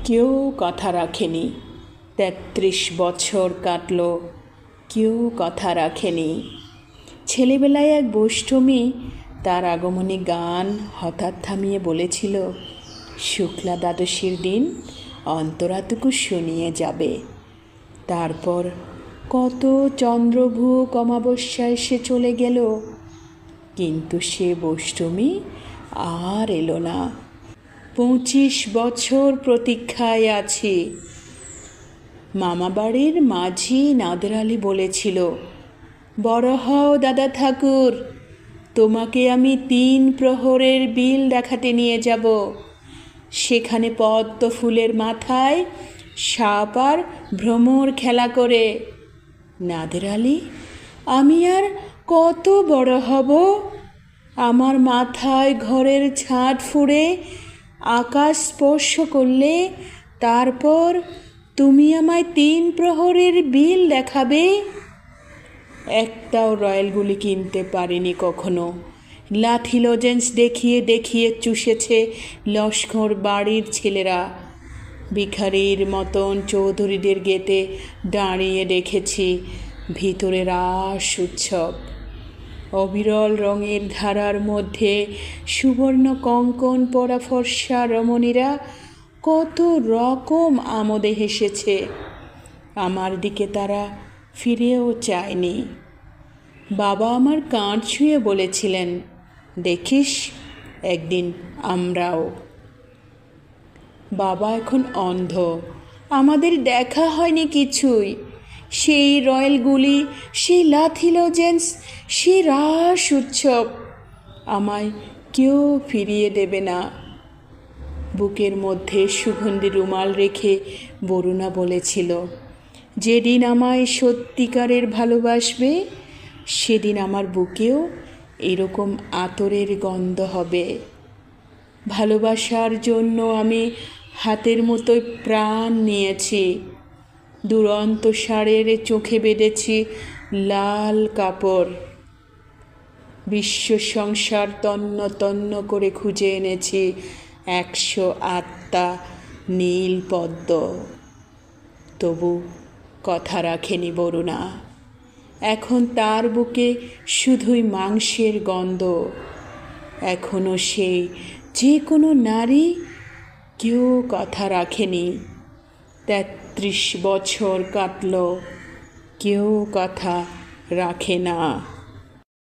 কেউ কথা রাখেনি। ৩৩ বছর কাটল, কেউ কথা রাখেনি। ছেলেবেলায় এক বৈষ্ণবী তার আগমনী গান হঠাৎ থামিয়ে বলেছিল, শুক্লা দ্বাদশীর দিন অন্তরাটুকু শুনিয়ে যাবে। তারপর কত চন্দ্রভূক অমাবস্যায় সে চলে গেল, কিন্তু সে বৈষ্ণবী আর এলো না। ২৫ বছর প্রতীক্ষায় আছি। মামাবাড়ির মাঝি নাদের আলী বলেছিল, বড় হও দাদা ঠাকুর, তোমাকে আমি ৩ প্রহরের বিল দেখাতে নিয়ে যাব। সেখানে পদ্ম ফুলের মাথায় সাপ আর ভ্রমর খেলা করে। নাদের আলী, আমি আর কত বড় হব? আমার মাথায় ঘরের ছাদ ফুঁড়ে আকাশ স্পর্শ করলে তারপর তুমি আমায় ৩ প্রহরের বিল দেখাবে? একটাও রয়্যালগুলি কিনতে পারিনি কখনো। লাঠি লজেন্স দেখিয়ে দেখিয়ে চুষেছে লস্কর বাড়ির ছেলেরা। ভিখারির মতন চৌধুরীদের গেটে দাঁড়িয়ে দেখেছি ভিতরে রাস উৎসব। অবিরল রঙের ধারার মধ্যে সুবর্ণ কঙ্কণ পরা ফর্সা রমণীরা কত রকম আমোদে হেসেছে। আমার দিকে তারা ফিরেও চায়নি। বাবা আমার কাঁধ ছুঁয়ে বলেছিলেন, দেখিস একদিন আমরাও। বাবা এখন অন্ধ, আমাদের দেখা হয়নি কিছুই। সেই রয়্যালগুলি, সেই লাথি লজেন্স, সেই রাস উৎসব আমায় কেউ ফিরিয়ে দেবে না। বুকের মধ্যে সুগন্ধি রুমাল রেখে বরুণা বলেছিল, যেদিন আমায় সত্যিকারের ভালোবাসবে সেদিন আমার বুকেও এরকম আতরের গন্ধ হবে। ভালোবাসার জন্য আমি হাতের মতোই প্রাণ নিয়েছি। দুরন্ত ষাঁড়ের চোখে বেঁধেছি লাল কাপড়। বিশ্ব সংসার তন্ন তন্ন করে খুঁজে এনেছি ১০৮টা নীল পদ্ম। তবু কথা রাখেনি বরুণা। এখন তার বুকে শুধুই মাংসের গন্ধ। এখনও সেই যে কোনো নারী, কেউ কথা রাখেনি। ৩৩ বছর কাটল, কেউ কথা রাখে না।